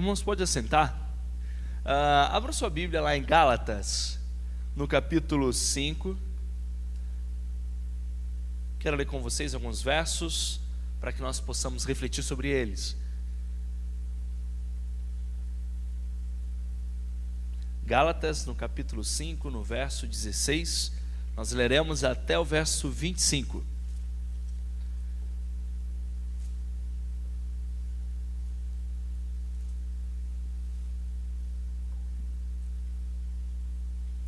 Irmãos, pode assentar. Abra sua Bíblia lá em Gálatas, no capítulo 5. Quero ler com vocês alguns versos para que nós possamos refletir sobre eles. Gálatas, no capítulo 5, no verso 16, nós leremos até o verso 25.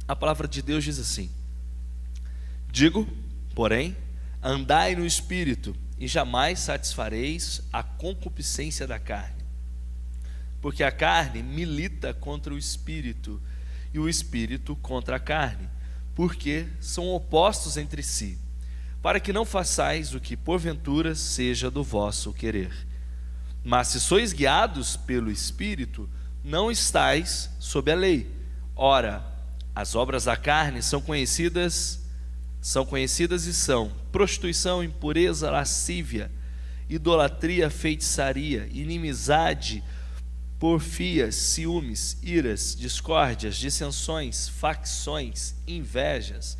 A palavra de Deus diz assim: digo, porém, andai no Espírito, e jamais satisfareis a concupiscência da carne. Porque a carne milita contra o Espírito, e o Espírito contra a carne, porque são opostos entre si, para que não façais o que porventura seja do vosso querer. Mas se sois guiados pelo Espírito, não estais sob a lei. Ora, as obras da carne são conhecidas e são prostituição, impureza, lascívia, idolatria, feitiçaria, inimizade, porfias, ciúmes, iras, discórdias, dissensões, facções, invejas,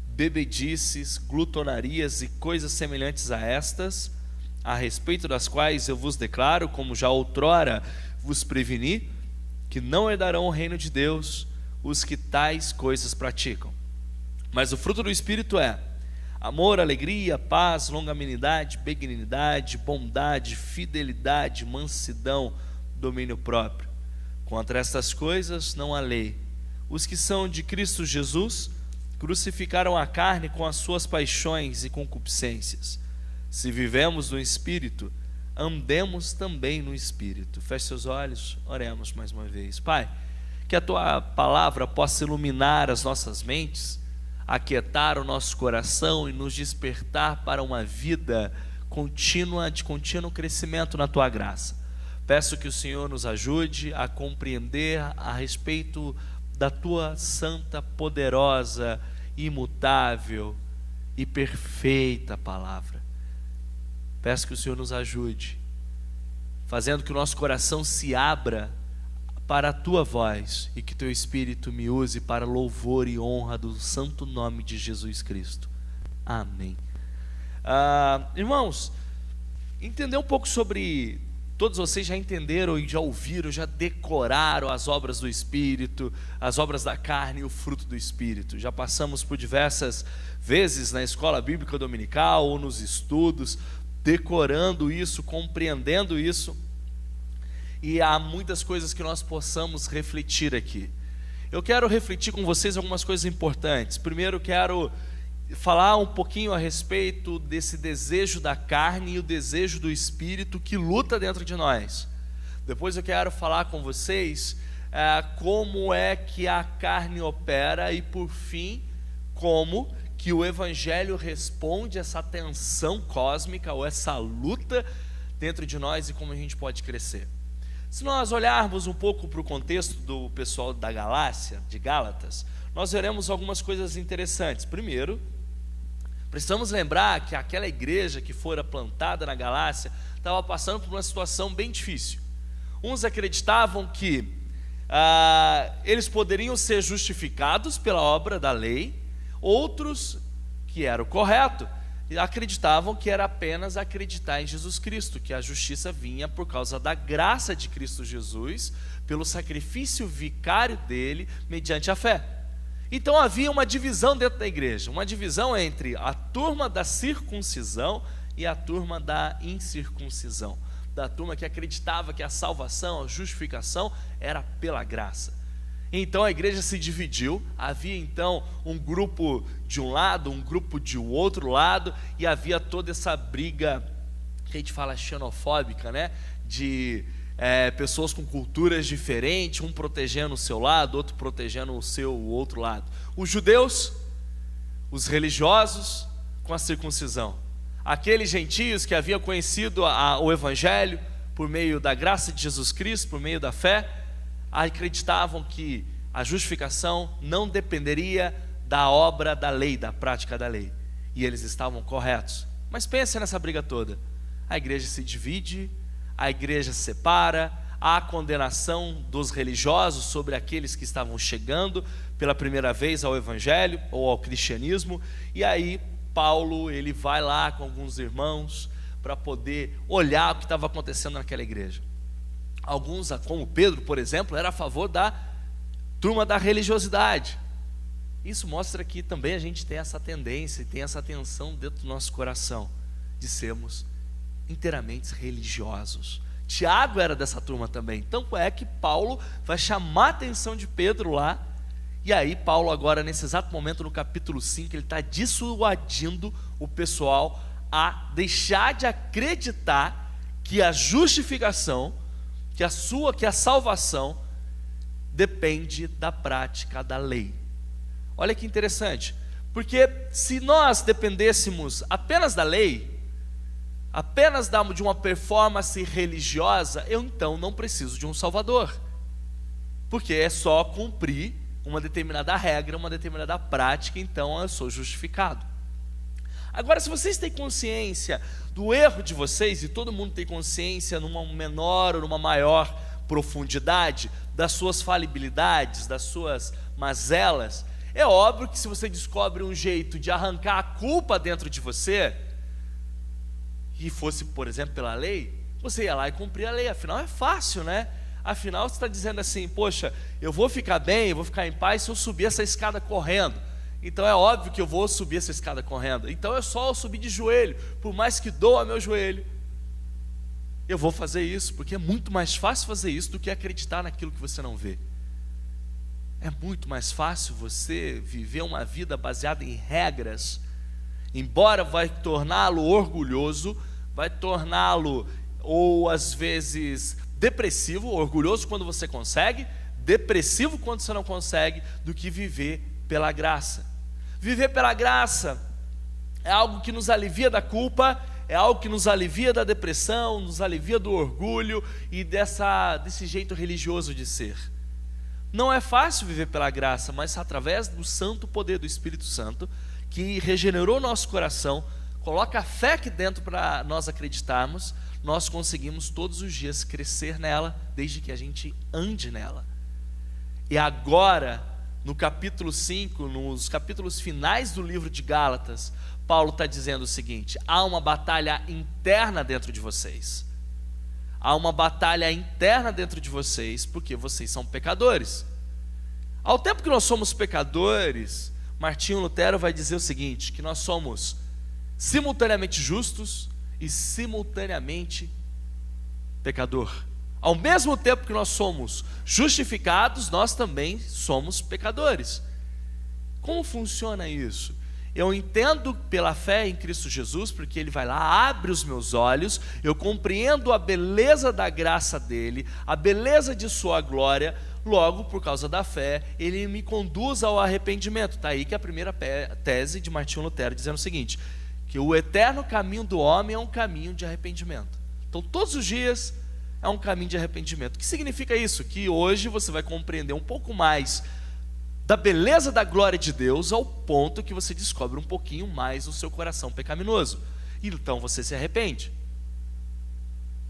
bebedices, glutonarias e coisas semelhantes a estas, a respeito das quais eu vos declaro, como já outrora vos preveni, que não herdarão o reino de Deus os que tais coisas praticam. Mas o fruto do Espírito é amor, alegria, paz, longanimidade, benignidade, bondade, fidelidade, mansidão, domínio próprio. Contra estas coisas não há lei. Os que são de Cristo Jesus crucificaram a carne com as suas paixões e concupiscências. Se vivemos no Espírito, andemos também no Espírito. Feche seus olhos, oremos mais uma vez. Pai, que a Tua palavra possa iluminar as nossas mentes, aquietar o nosso coração e nos despertar para uma vida contínua, de contínuo crescimento na Tua graça. Peço que o Senhor nos ajude a compreender a respeito da Tua santa, poderosa, imutável e perfeita palavra. Peço que o Senhor nos ajude, fazendo que o nosso coração se abra para a Tua voz e que Teu Espírito me use para louvor e honra do santo nome de Jesus Cristo. Amém. Irmãos, entender um pouco sobre... Todos vocês já entenderam e já ouviram, já decoraram as obras do Espírito, as obras da carne e o fruto do Espírito. Já passamos por diversas vezes na escola bíblica dominical ou nos estudos, decorando isso, compreendendo isso. E há muitas coisas que nós possamos refletir aqui. Eu quero refletir com vocês algumas coisas importantes. Primeiro, quero falar um pouquinho a respeito desse desejo da carne e o desejo do Espírito que luta dentro de nós. Depois eu quero falar com vocês como é que a carne opera e, por fim, como que o Evangelho responde a essa tensão cósmica ou essa luta dentro de nós e como a gente pode crescer. Se nós olharmos um pouco para o contexto do pessoal da Galácia, de Gálatas, nós veremos algumas coisas interessantes. Primeiro, precisamos lembrar que aquela igreja que fora plantada na Galácia estava passando por uma situação bem difícil. Uns acreditavam que eles poderiam ser justificados pela obra da lei, outros, que era o correto, acreditavam que era apenas acreditar em Jesus Cristo, que a justiça vinha por causa da graça de Cristo Jesus, pelo sacrifício vicário dele, mediante a fé. Então havia uma divisão dentro da igreja, uma divisão entre a turma da circuncisão e a turma da incircuncisão, da turma que acreditava que a salvação, a justificação era pela graça. Então a igreja se dividiu, havia então um grupo de um lado, um grupo de outro lado, e havia toda essa briga, que a gente fala xenofóbica, né? De pessoas com culturas diferentes, um protegendo o seu lado, outro protegendo o outro lado. Os judeus, os religiosos com a circuncisão. Aqueles gentios que haviam conhecido o Evangelho por meio da graça de Jesus Cristo, por meio da fé, acreditavam que a justificação não dependeria da obra da lei, da prática da lei. E eles estavam corretos. Mas pense nessa briga toda. A igreja se divide, a igreja se separa, a condenação dos religiosos sobre aqueles que estavam chegando pela primeira vez ao evangelho ou ao cristianismo. E aí Paulo, ele vai lá com alguns irmãos para poder olhar o que estava acontecendo naquela igreja. Alguns, como Pedro, por exemplo, era a favor da turma da religiosidade. Isso mostra que também a gente tem essa tendência e tem essa tensão dentro do nosso coração de sermos inteiramente religiosos. Tiago era dessa turma também. Então é que Paulo vai chamar a atenção de Pedro lá. E aí Paulo agora, nesse exato momento, no capítulo 5, ele está dissuadindo o pessoal a deixar de acreditar que a justificação, que a salvação depende da prática da lei. Olha que interessante, porque se nós dependêssemos apenas da lei, apenas de uma performance religiosa, eu então não preciso de um Salvador, porque é só cumprir uma determinada regra, uma determinada prática, então eu sou justificado. Agora, se vocês têm consciência do erro de vocês, e todo mundo tem consciência numa menor ou numa maior profundidade, das suas falibilidades, das suas mazelas, é óbvio que se você descobre um jeito de arrancar a culpa dentro de você, e fosse, por exemplo, pela lei, você ia lá e cumpria a lei. Afinal é fácil, né? Afinal você está dizendo assim, poxa, eu vou ficar bem, eu vou ficar em paz se eu subir essa escada correndo. Então é óbvio que eu vou subir essa escada correndo. Então é só eu subir de joelho, por mais que doa meu joelho, eu vou fazer isso, porque é muito mais fácil fazer isso do que acreditar naquilo que você não vê. É muito mais fácil você viver uma vida baseada em regras, embora vai torná-lo orgulhoso, vai torná-lo, ou às vezes, depressivo. Orgulhoso quando você consegue, depressivo quando você não consegue, do que viver pela graça. Viver pela graça é algo que nos alivia da culpa, é algo que nos alivia da depressão, nos alivia do orgulho e desse jeito religioso de ser. Não é fácil viver pela graça, mas através do santo poder do Espírito Santo, que regenerou nosso coração, coloca a fé aqui dentro para nós acreditarmos, nós conseguimos todos os dias crescer nela, desde que a gente ande nela. E agora, no capítulo 5, nos capítulos finais do livro de Gálatas, Paulo está dizendo o seguinte: há uma batalha interna dentro de vocês. Há uma batalha interna dentro de vocês, porque vocês são pecadores. Ao tempo que nós somos pecadores, Martinho Lutero vai dizer o seguinte, que nós somos simultaneamente justos e simultaneamente pecador. Ao mesmo tempo que nós somos justificados, nós também somos pecadores. Como funciona isso? Eu entendo pela fé em Cristo Jesus, porque Ele vai lá, abre os meus olhos, eu compreendo a beleza da graça dEle, a beleza de Sua glória, logo, por causa da fé, Ele me conduz ao arrependimento. Está aí que a primeira tese de Martinho Lutero, dizendo o seguinte, que o eterno caminho do homem é um caminho de arrependimento. Então, todos os dias é um caminho de arrependimento. O que significa isso? Que hoje você vai compreender um pouco mais da beleza da glória de Deus, ao ponto que você descobre um pouquinho mais o seu coração pecaminoso. Então você se arrepende.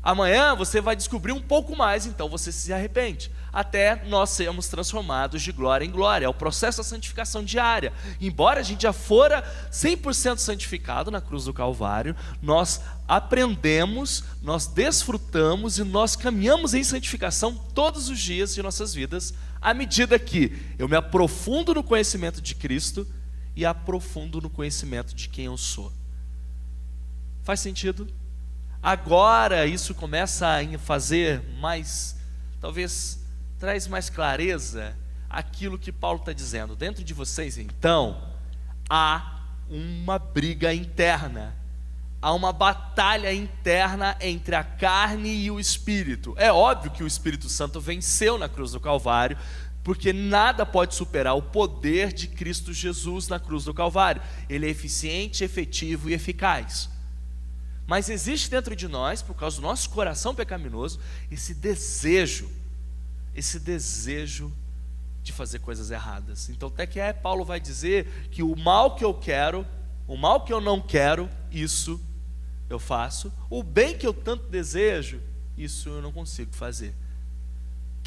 Amanhã você vai descobrir um pouco mais, então você se arrepende. Até nós sermos transformados de glória em glória. É o processo da santificação diária. Embora a gente já fora 100% santificado na cruz do Calvário, nós aprendemos, nós desfrutamos e nós caminhamos em santificação todos os dias de nossas vidas, à medida que eu me aprofundo no conhecimento de Cristo e aprofundo no conhecimento de quem eu sou. Faz sentido? Agora isso começa a fazer mais, talvez traz mais clareza aquilo que Paulo está dizendo. Dentro de vocês, então, há uma briga interna, há uma batalha interna entre a carne e o Espírito. É óbvio que o Espírito Santo venceu na cruz do Calvário, porque nada pode superar o poder de Cristo Jesus na cruz do Calvário. Ele é eficiente, efetivo e eficaz. Mas existe dentro de nós, por causa do nosso coração pecaminoso, esse desejo de fazer coisas erradas. Então até que Paulo vai dizer que o mal que eu quero, o mal que eu não quero, isso eu faço. O bem que eu tanto desejo, isso eu não consigo fazer.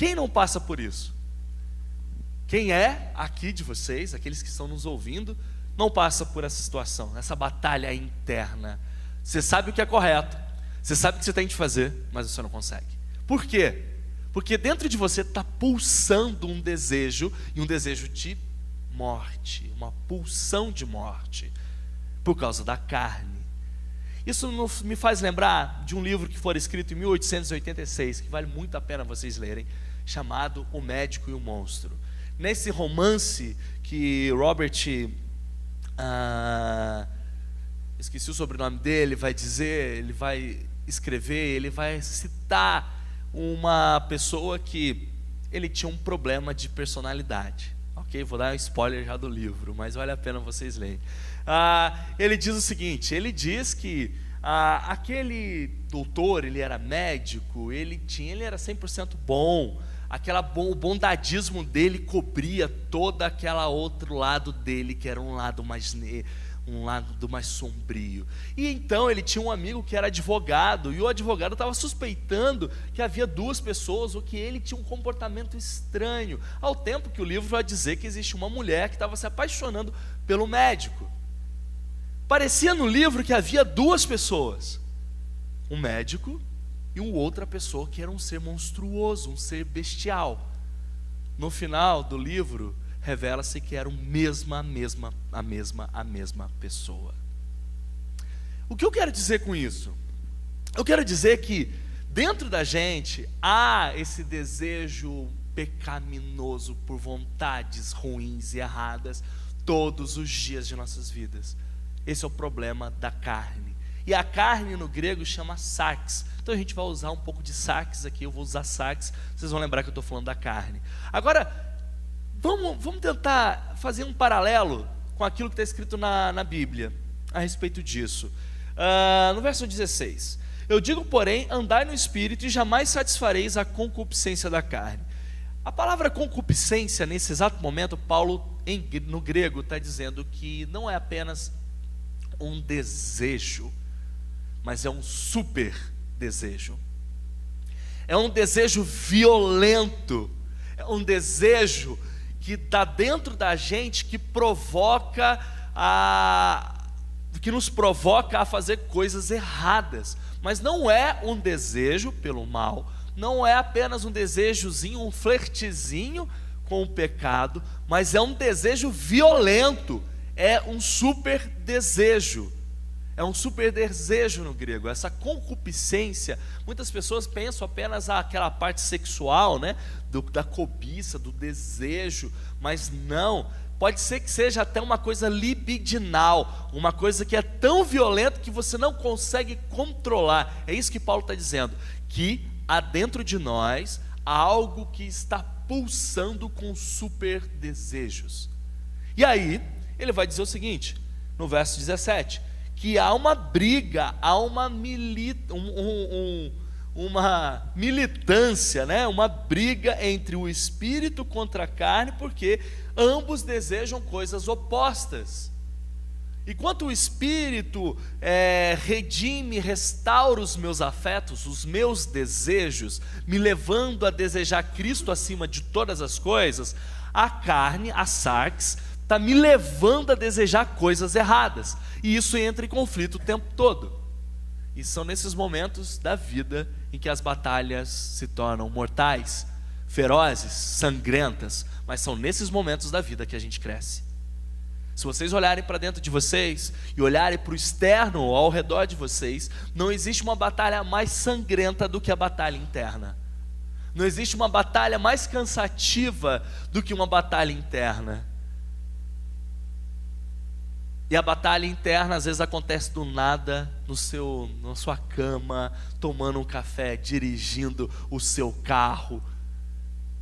Quem não passa por isso? Quem é aqui de vocês, aqueles que estão nos ouvindo, não passa por essa situação, essa batalha interna? Você sabe o que é correto, você sabe o que você tem que fazer, mas você não consegue. Por quê? Porque dentro de você está pulsando um desejo, e um desejo de morte, uma pulsão de morte, por causa da carne. Isso me faz lembrar de um livro que foi escrito em 1886, que vale muito a pena vocês lerem, chamado O Médico e o Monstro. Nesse romance que Robert, esqueci o sobrenome dele, vai dizer, ele vai escrever, ele vai citar uma pessoa que ele tinha um problema de personalidade. Ok? Vou dar um spoiler já do livro, mas vale a pena vocês lerem. Ele diz o seguinte, ele diz que aquele doutor, ele era médico, ele era 100% bom, o bondadismo dele cobria todo aquele outro lado dele, que era um lado mais sombrio. E então ele tinha um amigo que era advogado, e o advogado estava suspeitando que havia duas pessoas, ou que ele tinha um comportamento estranho, ao tempo que o livro vai dizer que existe uma mulher que estava se apaixonando pelo médico. Parecia no livro que havia duas pessoas, um médico e uma outra pessoa que era um ser monstruoso, um ser bestial. No final do livro, revela-se que eram a mesma pessoa. O que eu quero dizer com isso? Eu quero dizer que dentro da gente há esse desejo pecaminoso por vontades ruins e erradas todos os dias de nossas vidas. Esse é o problema da carne. E a carne no grego chama sarx. Então a gente vai usar um pouco de sarx aqui, eu vou usar sarx, vocês vão lembrar que eu estou falando da carne. Agora, vamos tentar fazer um paralelo com aquilo que está escrito na Bíblia, a respeito disso. No verso 16, eu digo, porém, andai no Espírito e jamais satisfareis a concupiscência da carne. A palavra concupiscência, nesse exato momento, Paulo, no grego, está dizendo que não é apenas um desejo, mas é um super desejo. É um desejo violento, é um desejo que está dentro da gente, que nos provoca a fazer coisas erradas. Mas não é um desejo pelo mal, não é apenas um desejozinho, um flertezinho com o pecado, mas é um desejo violento, é um super desejo. É um super desejo no grego. Essa concupiscência, muitas pessoas pensam apenas aquela parte sexual, né? Da cobiça, do desejo, mas não, pode ser que seja até uma coisa libidinal, uma coisa que é tão violenta que você não consegue controlar. É isso que Paulo está dizendo, que há dentro de nós algo que está pulsando com super desejos. E aí, ele vai dizer o seguinte, no verso 17, que há uma briga, há uma militância, né? Uma briga entre o espírito contra a carne, porque ambos desejam coisas opostas. Enquanto o espírito redime, restaura os meus afetos, os meus desejos, me levando a desejar Cristo acima de todas as coisas, a carne, a sarx, está me levando a desejar coisas erradas, e isso entra em conflito o tempo todo. E são nesses momentos da vida em que as batalhas se tornam mortais, ferozes, sangrentas, mas são nesses momentos da vida que a gente cresce. Se vocês olharem para dentro de vocês e olharem para o externo ao redor de vocês, não existe uma batalha mais sangrenta do que a batalha interna. Não existe uma batalha mais cansativa do que uma batalha interna. E a batalha interna às vezes acontece do nada, na sua cama, tomando um café, dirigindo o seu carro.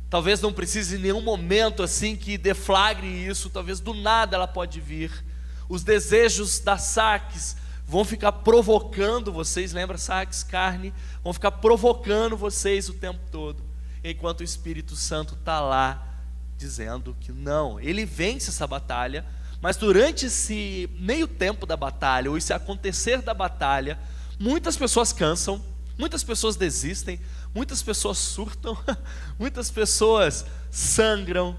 Talvez não precise em nenhum momento assim que deflagre isso, talvez do nada ela pode vir. Os desejos da sarx vão ficar provocando vocês, lembra sarx, carne? Vão ficar provocando vocês o tempo todo, enquanto o Espírito Santo está lá, dizendo que não, ele vence essa batalha. Mas durante esse meio tempo da batalha, ou esse acontecer da batalha, muitas pessoas cansam, muitas pessoas desistem, Muitas pessoas surtam, muitas pessoas sangram,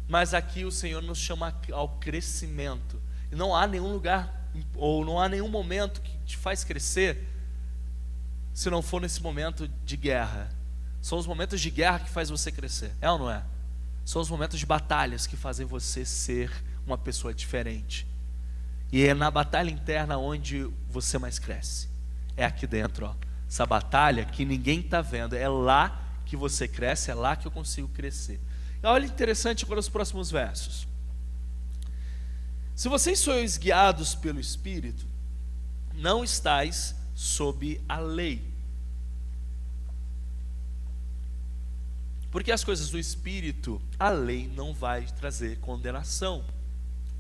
mas aqui o Senhor nos chama ao crescimento. E não há nenhum lugar, ou não há nenhum momento que te faz crescer, se não for nesse momento de guerra. São os momentos de guerra que faz você crescer, é ou não é? São os momentos de batalhas que fazem você ser uma pessoa diferente. E é na batalha interna onde você mais cresce. É aqui dentro, ó. Essa batalha que ninguém está vendo, é lá que você cresce, é lá que eu consigo crescer. E olha, interessante agora os próximos versos. Se vocês sois guiados pelo Espírito, não estáis sob a lei. Porque as coisas do Espírito, a lei não vai trazer condenação.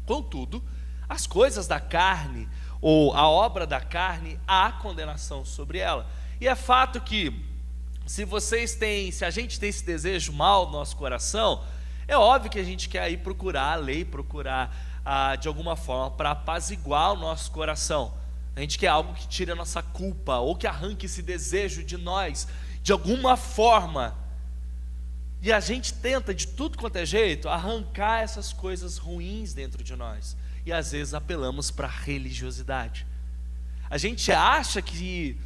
Contudo, as coisas da carne, ou a obra da carne, há condenação sobre ela. E é fato que, se a gente tem esse desejo mal no nosso coração, é óbvio que a gente quer ir procurar a lei, procurar de alguma forma para apaziguar o nosso coração. A gente quer algo que tire a nossa culpa, ou que arranque esse desejo de nós, de alguma forma. E a gente tenta de tudo quanto é jeito arrancar essas coisas ruins dentro de nós. E às vezes apelamos para a religiosidade. A gente acha que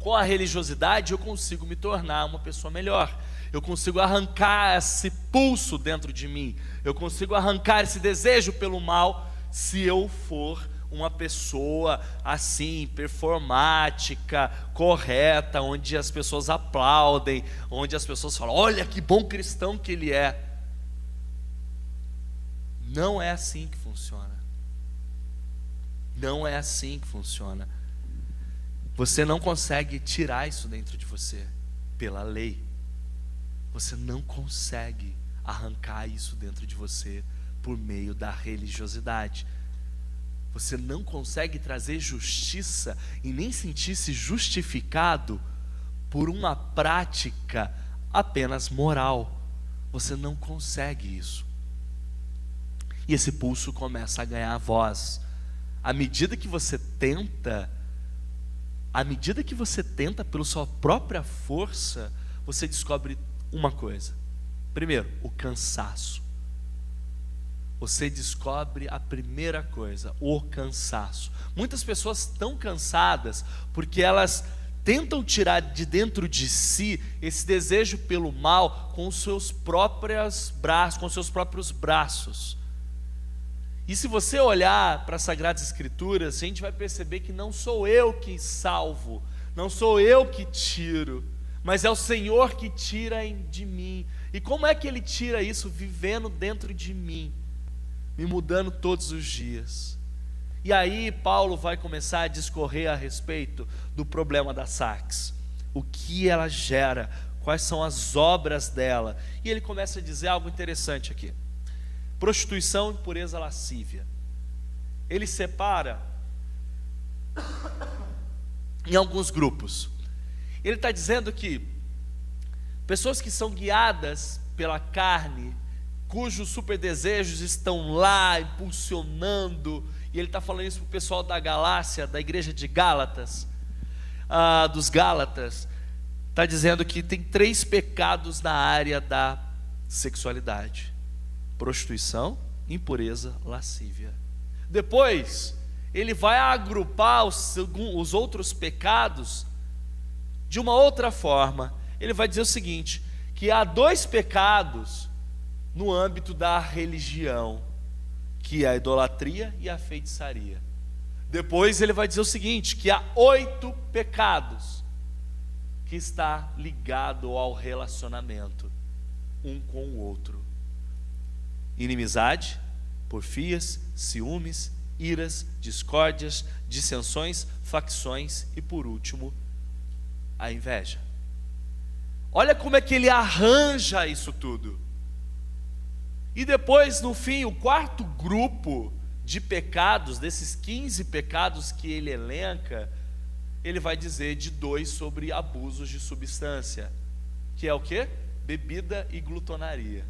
com a religiosidade eu consigo me tornar uma pessoa melhor. Eu consigo arrancar esse pulso dentro de mim. Eu consigo arrancar esse desejo pelo mal se eu for uma pessoa assim, performática, correta, onde as pessoas aplaudem, onde as pessoas falam, olha que bom cristão que ele é. Não é assim que funciona. Não é assim que funciona. Você não consegue tirar isso dentro de você pela lei. Você não consegue arrancar isso dentro de você por meio da religiosidade. Você não consegue trazer justiça e nem sentir-se justificado por uma prática apenas moral. Você não consegue isso. E esse pulso começa a ganhar voz. À medida que você tenta pela sua própria força, você descobre uma coisa. Primeiro, o cansaço. Você descobre a primeira coisa, o cansaço. Muitas pessoas estão cansadas porque elas tentam tirar de dentro de si esse desejo pelo mal com os seus próprios braços. E se você olhar para as Sagradas Escrituras, a gente vai perceber que não sou eu que salvo, não sou eu que tiro, mas é o Senhor que tira de mim. E como é que Ele tira isso? Vivendo dentro de mim, me mudando todos os dias. E aí Paulo vai começar a discorrer a respeito do problema da Sarx, o que ela gera, quais são as obras dela. E ele começa a dizer algo interessante aqui: prostituição, impureza, lascívia. Ele separa em alguns grupos. Ele está dizendo que pessoas que são guiadas pela carne, cujos super desejos estão lá impulsionando, e ele está falando isso para o pessoal da Galácia, da igreja de Gálatas, dos Gálatas, está dizendo que tem 3 pecados na área da sexualidade: prostituição, impureza, lascívia. Depois ele vai agrupar os outros pecados de uma outra forma. Ele vai dizer o seguinte, que há 2 pecados no âmbito da religião, que é a idolatria e a feitiçaria. Depois ele vai dizer o seguinte, que há 8 pecados que está ligado ao relacionamento um com o outro: inimizade, porfias, ciúmes, iras, discórdias, dissensões, facções e, por último, a inveja. Olha como é que ele arranja isso tudo. E depois, no fim, o 4º grupo de pecados, desses 15 pecados que ele elenca, ele vai dizer de 2 sobre abusos de substância, que é o quê? Bebida e glutonaria.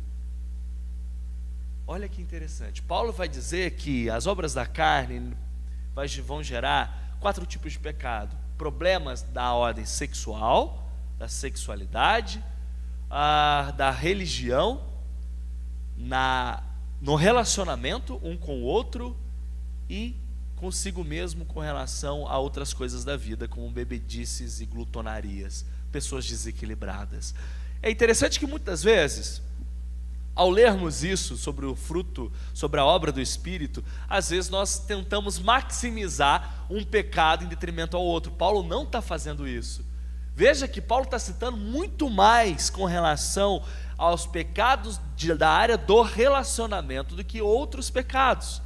Olha que interessante. Paulo vai dizer que as obras da carne vão gerar 4 tipos de pecado: problemas da ordem sexual, da sexualidade, da religião, no relacionamento um com o outro e consigo mesmo com relação a outras coisas da vida, como bebedices e glutonarias, pessoas desequilibradas. É interessante que muitas vezes, ao lermos isso sobre o fruto, sobre a obra do Espírito, às vezes nós tentamos maximizar um pecado em detrimento ao outro. Paulo não está fazendo isso. Veja que Paulo está citando muito mais com relação aos pecados da área do relacionamento do que outros pecados.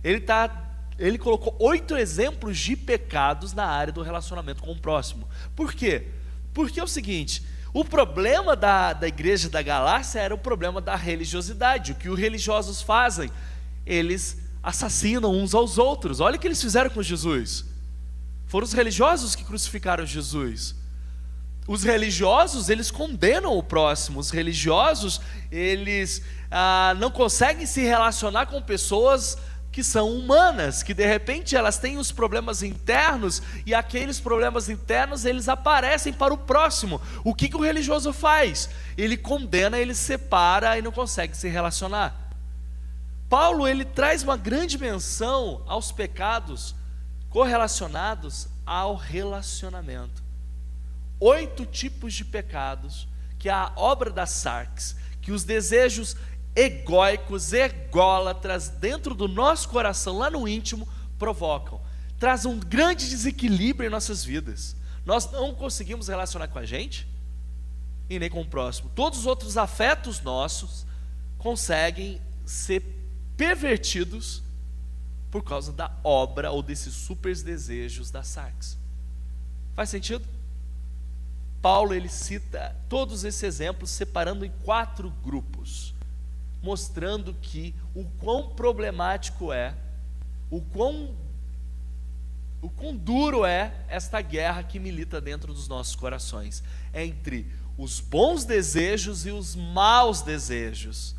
Ele colocou 8 exemplos de pecados na área do relacionamento com o próximo. Por quê? Porque é o seguinte: o problema da igreja da Galácia era o problema da religiosidade. O que os religiosos fazem? Eles assassinam uns aos outros. Olha o que eles fizeram com Jesus. Foram os religiosos que crucificaram Jesus. Os religiosos, eles condenam o próximo. Os religiosos, eles não conseguem se relacionar com pessoas que são humanas, que de repente elas têm os problemas internos, e aqueles problemas internos eles aparecem para o próximo. O que o religioso faz? Ele condena, ele separa e não consegue se relacionar. Paulo, ele traz uma grande menção aos pecados correlacionados ao relacionamento. 8 tipos de pecados que a obra da sarx, que os desejos egóicos, ególatras dentro do nosso coração, lá no íntimo, provocam. Traz um grande desequilíbrio em nossas vidas. Nós não conseguimos relacionar com a gente e nem com o próximo. Todos os outros afetos nossos conseguem ser pervertidos por causa da obra ou desses super desejos da sarx. Faz sentido? Paulo, ele cita todos esses exemplos separando em 4 grupos, mostrando que o quão problemático é, o quão duro é esta guerra que milita dentro dos nossos corações, entre os bons desejos e os maus desejos.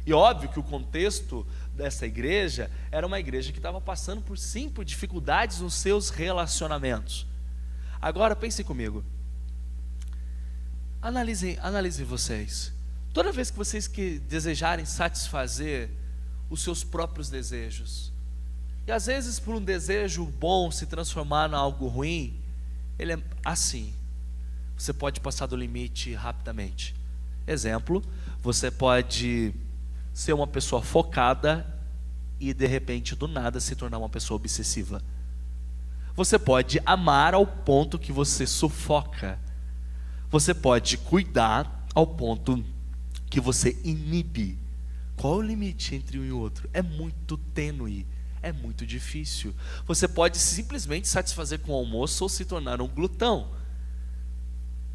E óbvio que o contexto dessa igreja era uma igreja que estava passando por dificuldades nos seus relacionamentos. Agora pensem comigo, analisem vocês. Toda vez que vocês desejarem satisfazer os seus próprios desejos, e às vezes por um desejo bom se transformar em algo ruim, ele é assim, você pode passar do limite rapidamente. Exemplo, você pode ser uma pessoa focada e de repente do nada se tornar uma pessoa obsessiva. Você pode amar ao ponto que você sufoca. Você pode cuidar ao ponto que você inibe. Qual é o limite entre um e outro? É muito tênue, é muito difícil. Você pode simplesmente satisfazer com o almoço ou se tornar um glutão.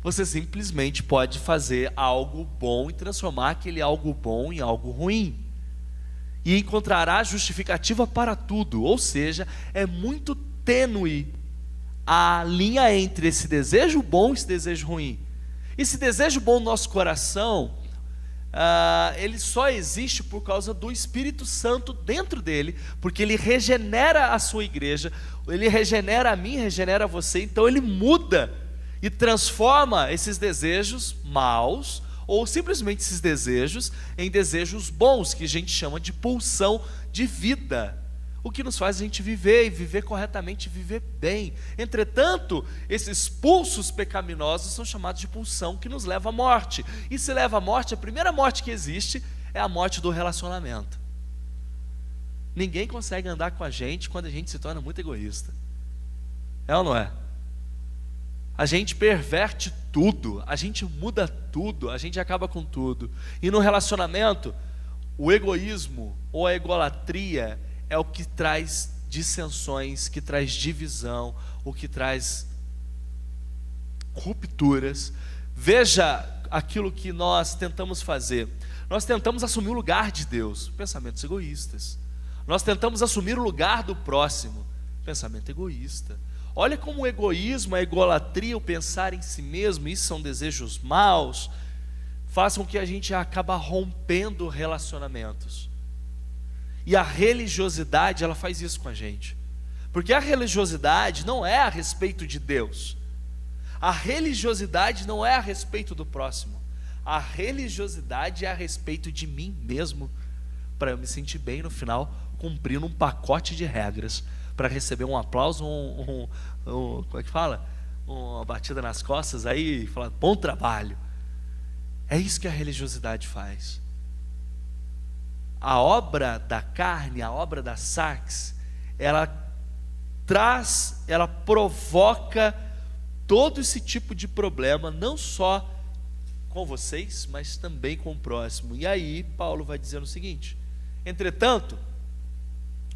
Você simplesmente pode fazer algo bom e transformar aquele algo bom em algo ruim. E encontrará justificativa para tudo. Ou seja, é muito tênue a linha entre esse desejo bom e esse desejo ruim. Esse desejo bom no nosso coração, ele só existe por causa do Espírito Santo dentro dele, porque ele regenera a sua igreja, ele regenera a mim, regenera você. Então ele muda e transforma esses desejos maus, ou simplesmente esses desejos, em desejos bons, que a gente chama de pulsão de vida, o que nos faz a gente viver, e viver corretamente, viver bem. Entretanto, esses pulsos pecaminosos são chamados de pulsão, que nos leva à morte. E se leva à morte, a primeira morte que existe é a morte do relacionamento. Ninguém consegue andar com a gente quando a gente se torna muito egoísta. É ou não é? A gente perverte tudo, a gente muda tudo, a gente acaba com tudo. E no relacionamento, o egoísmo ou a egolatria é o que traz dissensões, que traz divisão, o que traz rupturas. Veja aquilo que nós tentamos fazer. Nós tentamos assumir o lugar de Deus, pensamentos egoístas. Nós tentamos assumir o lugar do próximo, pensamento egoísta. Olha como o egoísmo, a egolatria, o pensar em si mesmo, isso são desejos maus, fazem com que a gente acaba rompendo relacionamentos. E a religiosidade, ela faz isso com a gente. Porque a religiosidade não é a respeito de Deus. A religiosidade não é a respeito do próximo. A religiosidade é a respeito de mim mesmo, para eu me sentir bem no final, cumprindo um pacote de regras, para receber um aplauso, como é que fala? Uma batida nas costas aí, e falar, bom trabalho. É isso que a religiosidade faz. A obra da carne, a obra da sarx, ela provoca todo esse tipo de problema, não só com vocês, mas também com o próximo. E aí Paulo vai dizendo o seguinte: entretanto,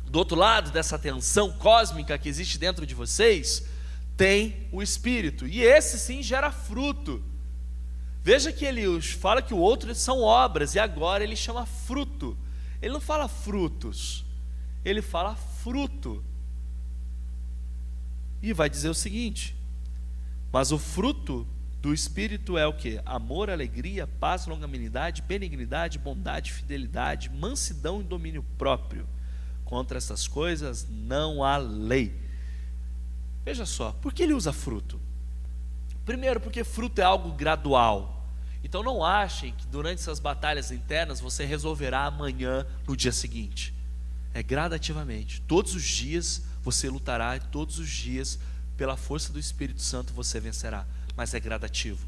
do outro lado dessa tensão cósmica que existe dentro de vocês, tem o Espírito, e esse sim gera fruto. Veja que ele fala que o outro são obras, e agora ele chama fruto. Ele não fala frutos, ele fala fruto. E vai dizer o seguinte: mas o fruto do Espírito é o quê? Amor, alegria, paz, longanimidade, benignidade, bondade, fidelidade, mansidão e domínio próprio. Contra essas coisas não há lei. Veja só, por que ele usa fruto? Primeiro, porque fruto é algo gradual. Então não achem que durante essas batalhas internas você resolverá amanhã, no dia seguinte. É gradativamente. Todos os dias você lutará, e todos os dias, pela força do Espírito Santo, você vencerá. Mas é gradativo.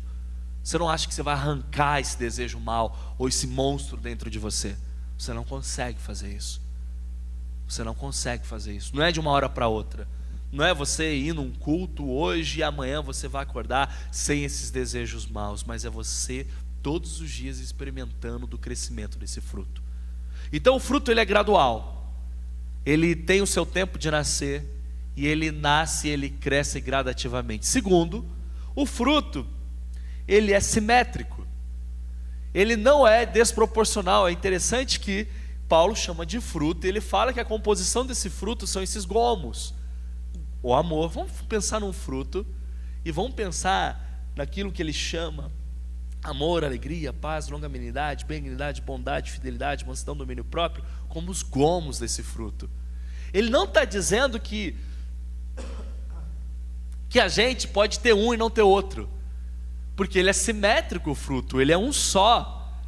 Você não acha que você vai arrancar esse desejo mal ou esse monstro dentro de você. Você não consegue fazer isso. Você não consegue fazer isso. Não é de uma hora para outra. Não é você ir num culto hoje e amanhã você vai acordar sem esses desejos maus, mas é você todos os dias experimentando do crescimento desse fruto. Então o fruto ele é gradual. Ele tem o seu tempo de nascer e ele nasce e ele cresce gradativamente. Segundo, o fruto ele é simétrico. Ele não é desproporcional. É interessante que Paulo chama de fruto e ele fala que a composição desse fruto são esses gomos. O amor, vamos pensar num fruto e vamos pensar naquilo que ele chama amor, alegria, paz, longanimidade, benignidade, bondade, fidelidade, mansidão, domínio próprio, como os gomos desse fruto. Ele não está dizendo que a gente pode ter um e não ter outro, porque ele é simétrico o fruto, ele é um só.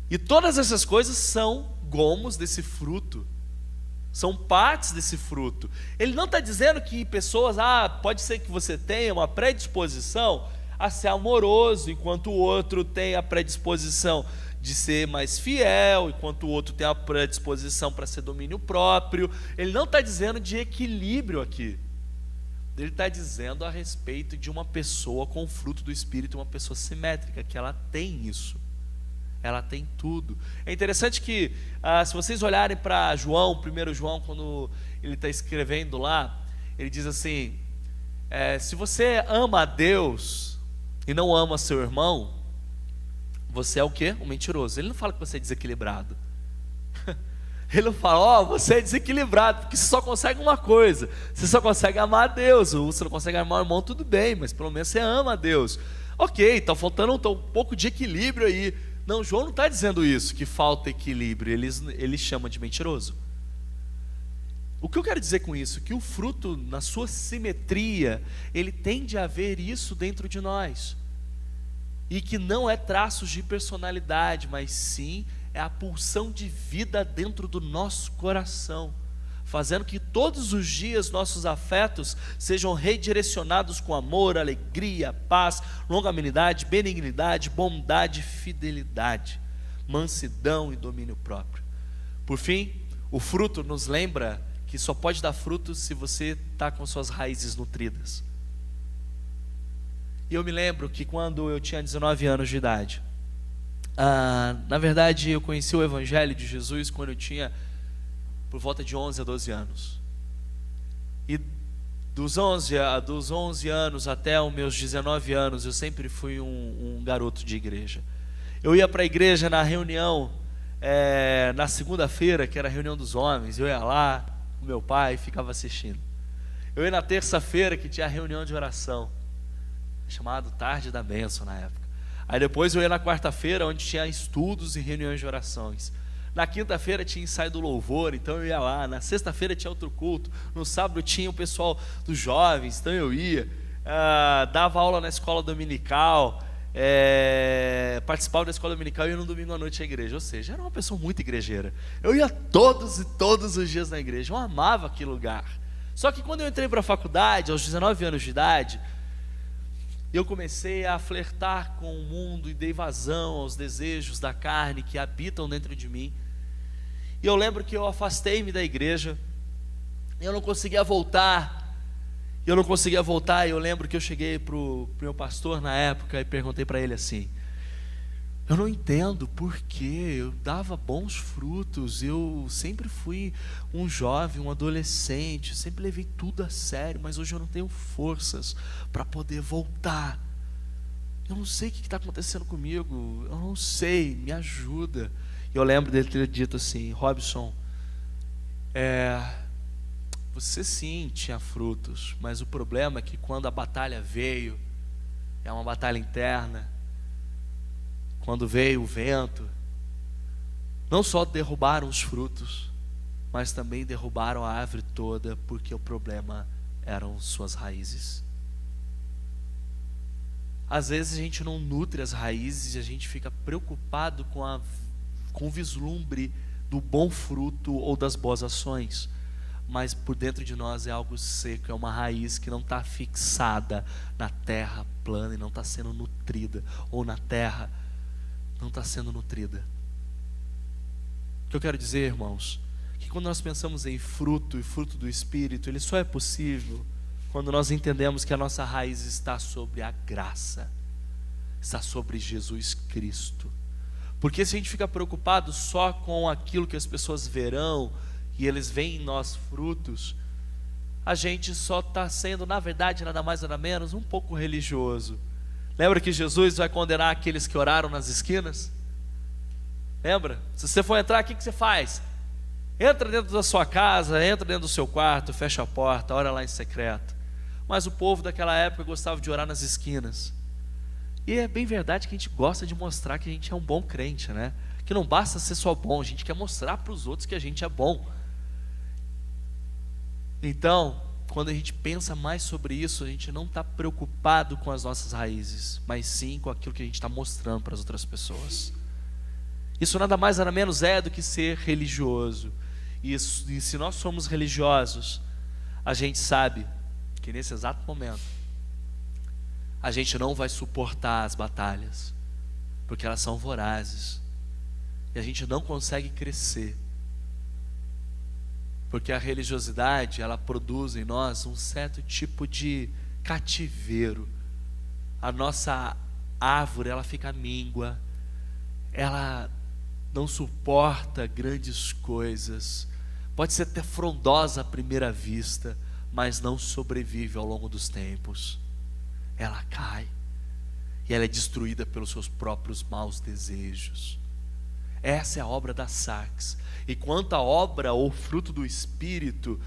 E todas essas coisas são gomos desse fruto. São partes desse fruto. Ele não está dizendo que pessoas, pode ser que você tenha uma predisposição a ser amoroso, enquanto o outro tem a predisposição de ser mais fiel, enquanto o outro tem a predisposição para ser domínio próprio. Ele não está dizendo de equilíbrio aqui. Ele está dizendo a respeito de uma pessoa com o fruto do Espírito, uma pessoa simétrica, que ela tem isso. Ela tem tudo. É interessante que, se vocês olharem para João, 1 João, quando ele está escrevendo lá, ele diz assim, se você ama a Deus e não ama seu irmão, você é o quê? Um mentiroso. Ele não fala que você é desequilibrado. Ele não fala, você é desequilibrado, porque você só consegue uma coisa, você só consegue amar a Deus, ou você não consegue amar o irmão, tudo bem, mas pelo menos você ama a Deus. Ok, está faltando um pouco de equilíbrio aí. Não, João não está dizendo isso, que falta equilíbrio, ele chama de mentiroso. O que eu quero dizer com isso? Que o fruto, na sua simetria, ele tende a haver isso dentro de nós. E que não é traços de personalidade, mas sim é a pulsão de vida dentro do nosso coração, fazendo que todos os dias nossos afetos sejam redirecionados com amor, alegria, paz, longanimidade, benignidade, bondade, fidelidade, mansidão e domínio próprio. Por fim, o fruto nos lembra que só pode dar fruto se você está com suas raízes nutridas. E eu me lembro que quando eu tinha 19 anos de idade, na verdade eu conheci o Evangelho de Jesus quando eu tinha por volta de 11 a 12 anos. E dos 11 anos até os meus 19 anos, eu sempre fui um garoto de igreja. Eu ia para a igreja na reunião, na segunda-feira, que era a reunião dos homens. Eu ia lá com meu pai e ficava assistindo. Eu ia na terça-feira, que tinha a reunião de oração, chamado Tarde da Bênção na época. Aí depois eu ia na quarta-feira, onde tinha estudos e reuniões de orações. Na quinta-feira tinha ensaio do louvor, então eu ia lá. Na sexta-feira tinha outro culto. No sábado tinha o pessoal dos jovens, então eu ia. dava aula na escola dominical, participava da escola dominical e ia no domingo à noite à igreja. Ou seja, era uma pessoa muito igrejeira. Eu ia todos os dias na igreja, eu amava aquele lugar. Só que quando eu entrei para a faculdade, aos 19 anos de idade, eu comecei a flertar com o mundo e dei vazão aos desejos da carne que habitam dentro de mim. E eu lembro que eu afastei-me da igreja, eu não conseguia voltar. Eu lembro que eu cheguei para o meu pastor na época e perguntei para ele assim: eu não entendo por que eu dava bons frutos, eu sempre fui um jovem, um adolescente, sempre levei tudo a sério, mas hoje eu não tenho forças para poder voltar. Eu não sei o que está acontecendo comigo, eu não sei, me ajuda. E eu lembro dele ter dito assim: Robson, você sim tinha frutos, mas o problema é que quando a batalha veio, é uma batalha interna, quando veio o vento, não só derrubaram os frutos, mas também derrubaram a árvore toda, porque o problema eram suas raízes. Às vezes a gente não nutre as raízes e a gente fica preocupado com o vislumbre do bom fruto ou das boas ações, mas por dentro de nós é algo seco, é uma raiz que não está fixada na terra plana e não está sendo nutrida, ou na terra não está sendo nutrida. O que eu quero dizer, irmãos, que quando nós pensamos em fruto e fruto do Espírito, ele só é possível quando nós entendemos que a nossa raiz está sobre a graça, está sobre Jesus Cristo. Porque se a gente fica preocupado só com aquilo que as pessoas verão e eles veem em nós frutos, a gente só está sendo, na verdade, nada mais nada menos, um pouco religioso. Lembra que Jesus vai condenar aqueles que oraram nas esquinas? Lembra? Se você for entrar, o que você faz? Entra dentro da sua casa, entra dentro do seu quarto, fecha a porta, ora lá em secreto. Mas o povo daquela época gostava de orar nas esquinas. E é bem verdade que a gente gosta de mostrar que a gente é um bom crente, né? Que não basta ser só bom, a gente quer mostrar para os outros que a gente é bom. Então, quando a gente pensa mais sobre isso, a gente não está preocupado com as nossas raízes, mas sim com aquilo que a gente está mostrando para as outras pessoas. Isso nada mais nada menos é do que ser religioso. E se nós somos religiosos, a gente sabe que nesse exato momento a gente não vai suportar as batalhas, porque elas são vorazes, e a gente não consegue crescer, porque a religiosidade, ela produz em nós um certo tipo de cativeiro. A nossa árvore, ela fica míngua, ela não suporta grandes coisas, pode ser até frondosa à primeira vista, mas não sobrevive ao longo dos tempos. Ela cai, e ela é destruída pelos seus próprios maus desejos. Essa é a obra da sarx. E quanto à obra ou fruto do Espírito,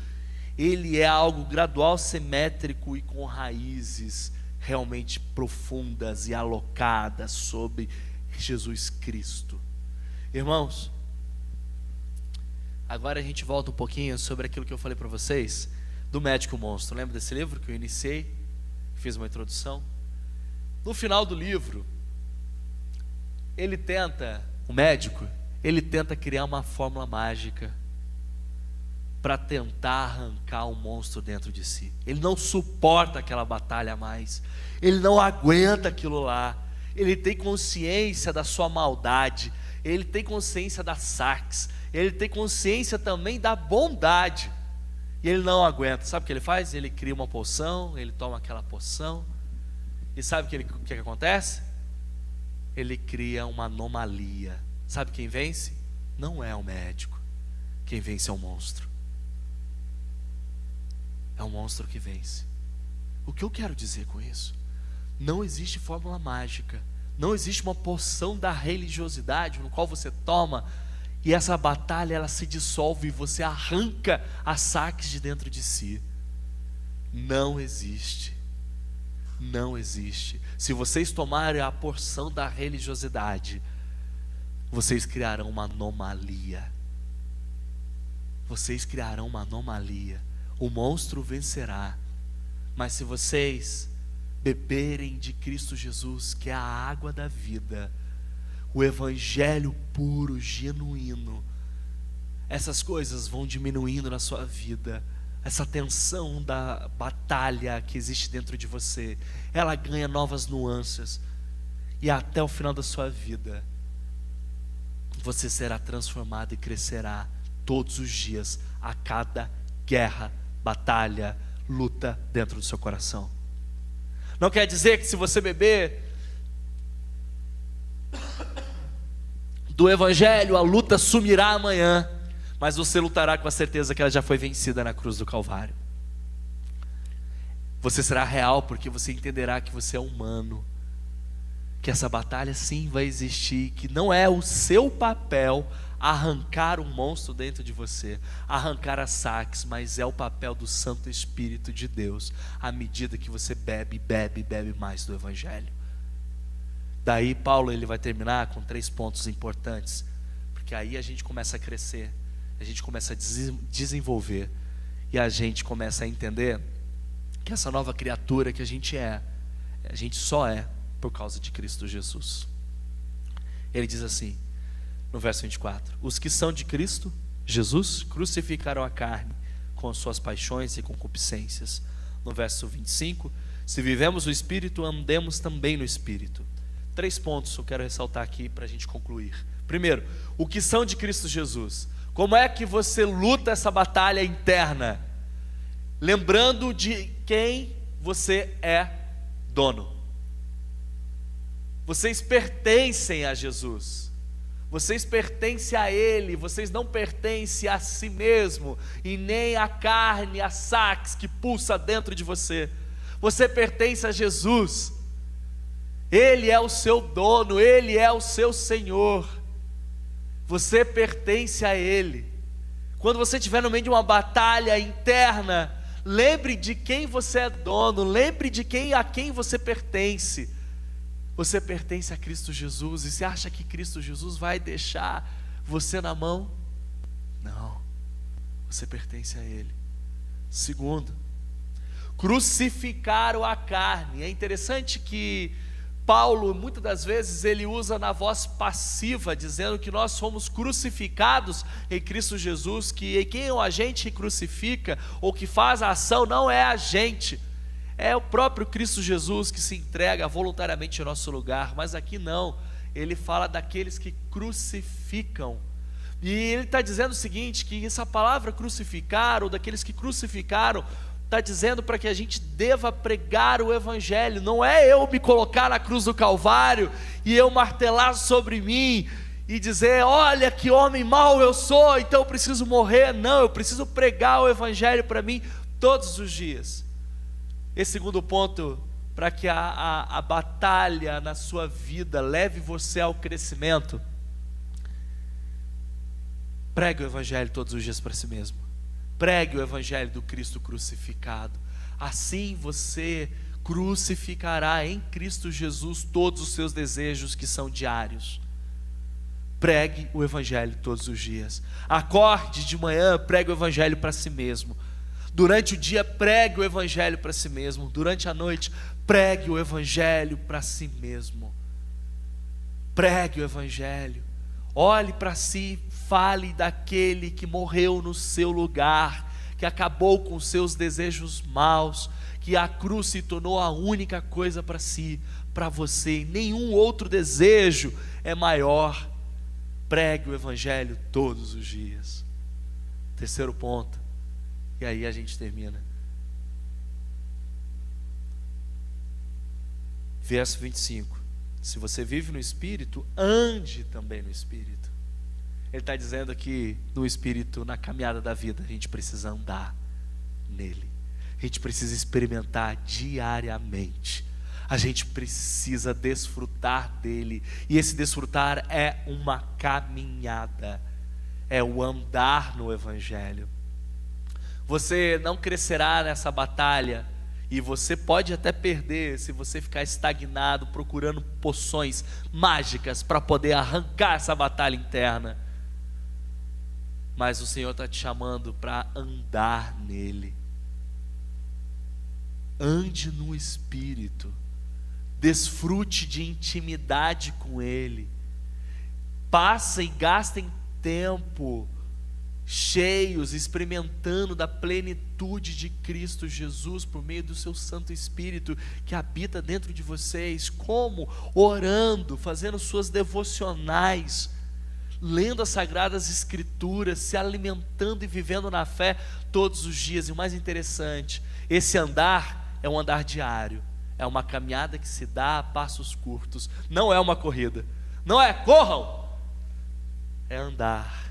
ele é algo gradual, simétrico e com raízes realmente profundas e alocadas sobre Jesus Cristo. Irmãos, agora a gente volta um pouquinho sobre aquilo que eu falei para vocês do Médico Monstro. Lembra desse livro que eu iniciei? Fiz uma introdução. No final do livro, o médico tenta criar uma fórmula mágica para tentar arrancar um monstro dentro de si. Ele não suporta aquela batalha mais, ele não aguenta aquilo lá, ele tem consciência da sua maldade, ele tem consciência da sarx, ele tem consciência também da bondade, e ele não aguenta. Sabe o que ele faz? Ele cria uma poção, ele toma aquela poção, e sabe o que acontece? Ele cria uma anomalia. Sabe quem vence? Não é o médico, quem vence é o monstro. É o monstro que vence. O que eu quero dizer com isso? Não existe fórmula mágica, não existe uma poção da religiosidade no qual você toma e essa batalha ela se dissolve e você arranca as sarx de dentro de si. Não existe. Não existe. Se vocês tomarem a porção da religiosidade, vocês criarão uma anomalia. Vocês criarão uma anomalia. O monstro vencerá. Mas se vocês beberem de Cristo Jesus, que é a água da vida, o evangelho puro, genuíno, essas coisas vão diminuindo na sua vida. Essa tensão da batalha que existe dentro de você, ela ganha novas nuances, e até o final da sua vida você será transformado e crescerá todos os dias, a cada guerra, batalha, luta dentro do seu coração. Não quer dizer que se você beber do evangelho, a luta sumirá amanhã, mas você lutará com a certeza que ela já foi vencida na cruz do Calvário. Você será real porque você entenderá que você é humano, que essa batalha sim vai existir, que não é o seu papel arrancar um monstro dentro de você, arrancar as saques, mas é o papel do Santo Espírito de Deus, à medida que você bebe mais do evangelho. Daí Paulo ele vai terminar com 3 pontos importantes, porque aí a gente começa a crescer, a gente começa a desenvolver, e a gente começa a entender que essa nova criatura que a gente só é por causa de Cristo Jesus. Ele diz assim, no verso 24: os que são de Cristo Jesus crucificaram a carne com suas paixões e concupiscências. No verso 25: se vivemos o Espírito, andemos também no Espírito. 3 pontos eu quero ressaltar aqui para a gente concluir. Primeiro, o que são de Cristo Jesus. Como é que você luta essa batalha interna? Lembrando de quem você é dono. Vocês pertencem a Jesus, vocês pertencem a Ele, vocês não pertencem a si mesmo, e nem à carne, a saques que pulsa dentro de você. Você pertence a Jesus, Ele é o seu dono, Ele é o seu Senhor, você pertence a Ele. Quando você estiver no meio de uma batalha interna, lembre de quem você é dono, lembre de a quem você pertence. Você pertence a Cristo Jesus, e você acha que Cristo Jesus vai deixar você na mão? Não, você pertence a Ele. Segundo, crucificaram a carne. É interessante que Paulo, muitas das vezes, ele usa na voz passiva, dizendo que nós fomos crucificados em Cristo Jesus, que quem é o agente que crucifica, ou que faz a ação, não é a gente, é o próprio Cristo Jesus que se entrega voluntariamente em nosso lugar. Mas aqui não, ele fala daqueles que crucificam, e ele está dizendo o seguinte, que essa palavra crucificar, ou daqueles que crucificaram, está dizendo para que a gente deva pregar o evangelho. Não é eu me colocar na cruz do Calvário e eu martelar sobre mim e dizer, olha que homem mau eu sou, então eu preciso morrer. Não, eu preciso pregar o evangelho para mim todos os dias. Esse segundo ponto, para que a batalha na sua vida leve você ao crescimento, pregue o evangelho todos os dias para si mesmo. Pregue o evangelho do Cristo crucificado. Assim você crucificará em Cristo Jesus todos os seus desejos que são diários. Pregue o evangelho todos os dias. Acorde de manhã, pregue o evangelho para si mesmo. Durante o dia, pregue o evangelho para si mesmo. Durante a noite, pregue o evangelho para si mesmo. Pregue o evangelho. Olhe para si, fale daquele que morreu no seu lugar, que acabou com os seus desejos maus, que a cruz se tornou a única coisa para si, para você. Nenhum outro desejo é maior. Pregue o evangelho todos os dias. Terceiro ponto, e aí a gente termina. Verso 25. Se você vive no Espírito, ande também no Espírito. Ele está dizendo que no Espírito, na caminhada da vida, a gente precisa andar nele. A gente precisa experimentar diariamente. A gente precisa desfrutar dele. E esse desfrutar é uma caminhada. É o andar no Evangelho. Você não crescerá nessa batalha, e você pode até perder se você ficar estagnado procurando poções mágicas para poder arrancar essa batalha interna. Mas o Senhor está te chamando para andar nele. ande no Espírito, desfrute de intimidade com Ele, passa e gastem tempo cheios, experimentando da plenitude de Cristo Jesus por meio do seu Santo Espírito que habita dentro de vocês. Como? Orando, fazendo suas devocionais, lendo as Sagradas Escrituras, se alimentando e vivendo na fé todos os dias. E o mais interessante, esse andar é um andar diário, é uma caminhada que se dá a passos curtos, não é uma corrida, não é corram, é andar.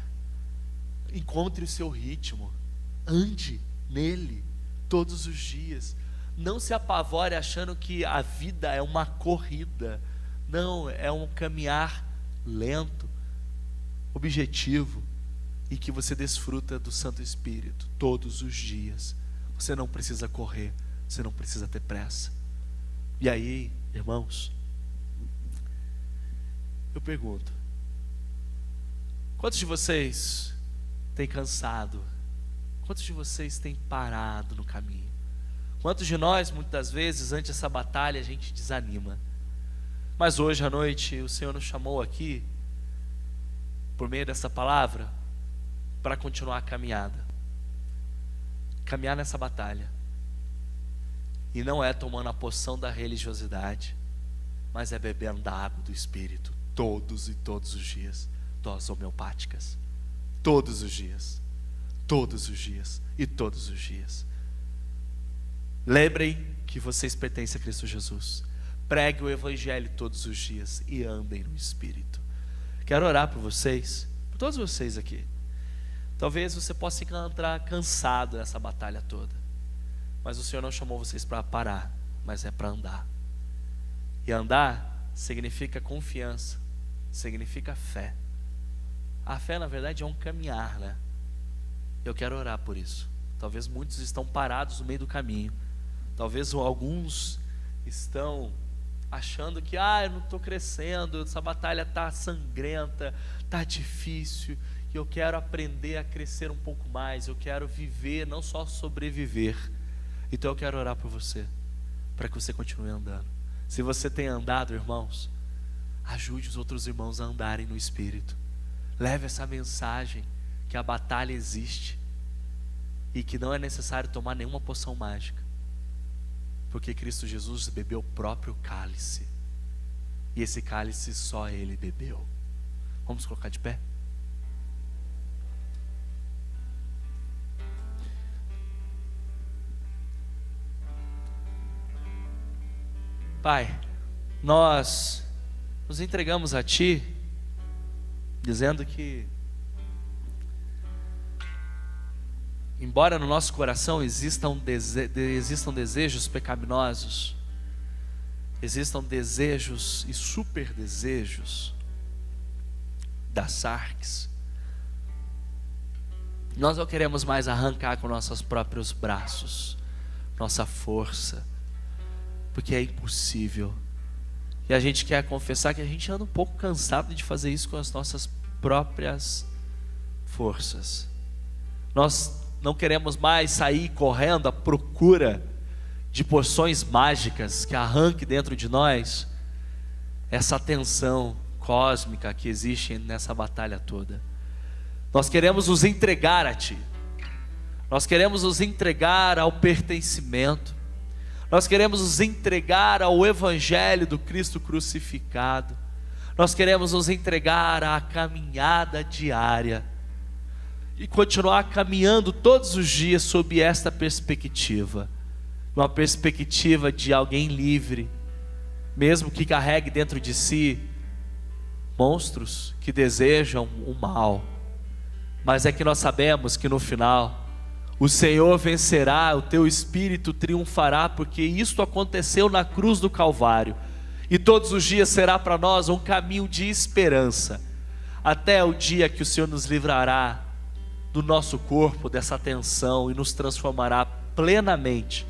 Encontre o seu ritmo, ande nele todos os dias. Não se apavore achando que a vida é uma corrida. Não, é um caminhar lento, objetivo, e que você desfruta do Santo Espírito todos os dias. Você não precisa correr, você não precisa ter pressa. E aí, irmãos, eu pergunto: quantos de vocês têm cansado? Quantos de vocês têm parado no caminho? Quantos de nós, muitas vezes, ante essa batalha, a gente desanima? Mas hoje à noite, o Senhor nos chamou aqui, por meio dessa palavra, para continuar a caminhada. Caminhar nessa batalha. E não é tomando a poção da religiosidade, mas é bebendo da água do Espírito, todos e todos os dias. Doses homeopáticas. Todos os dias, todos os dias e todos os dias. Lembrem que vocês pertencem a Cristo Jesus. Pregue o Evangelho todos os dias e andem no Espírito. Quero orar por vocês, por todos vocês aqui. Talvez você possa encontrar cansado nessa batalha toda, mas o Senhor não chamou vocês para parar, mas é para andar. E andar significa confiança, significa fé. A fé, na verdade, é um caminhar, né? Eu quero orar por isso. Talvez muitos estão parados no meio do caminho. Talvez alguns estão achando que eu não estou crescendo, essa batalha está sangrenta, está difícil, e eu quero aprender a crescer um pouco mais, eu quero viver, não só sobreviver. Então eu quero orar por você, para que você continue andando. Se você tem andado, irmãos, ajude os outros irmãos a andarem no Espírito. Leve essa mensagem que a batalha existe e que não é necessário tomar nenhuma poção mágica, porque Cristo Jesus bebeu o próprio cálice, e esse cálice só Ele bebeu. Vamos colocar de pé? Pai, nós nos entregamos a Ti, dizendo que, embora no nosso coração existam desejos pecaminosos, existam desejos e super desejos das sarques, nós não queremos mais arrancar com nossos próprios braços, nossa força, porque é impossível. E a gente quer confessar que a gente anda um pouco cansado de fazer isso com as nossas próprias forças. Nós não queremos mais sair correndo à procura de poções mágicas que arranquem dentro de nós essa tensão cósmica que existe nessa batalha toda. Nós queremos nos entregar a Ti. Nós queremos nos entregar ao pertencimento. Nós queremos nos entregar ao Evangelho do Cristo crucificado. Nós queremos nos entregar à caminhada diária e continuar caminhando todos os dias sob esta perspectiva, uma perspectiva de alguém livre, mesmo que carregue dentro de si monstros que desejam o mal, mas é que nós sabemos que no final o Senhor vencerá, o teu Espírito triunfará, porque isto aconteceu na cruz do Calvário, e todos os dias será para nós um caminho de esperança, até o dia que o Senhor nos livrará do nosso corpo, dessa tensão, e nos transformará plenamente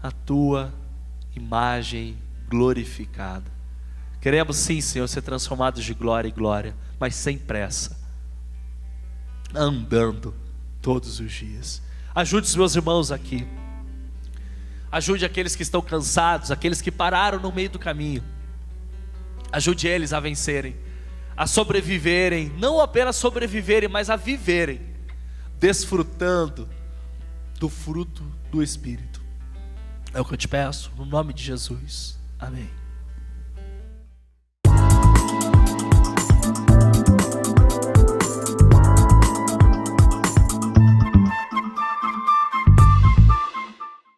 na tua imagem glorificada. Queremos sim, Senhor, ser transformados de glória em glória, mas sem pressa, andando todos os dias. Ajude os meus irmãos aqui. Ajude aqueles que estão cansados, aqueles que pararam no meio do caminho. Ajude eles a vencerem, a sobreviverem, não apenas sobreviverem, mas a viverem, desfrutando do fruto do Espírito. É o que eu te peço, no nome de Jesus. Amém.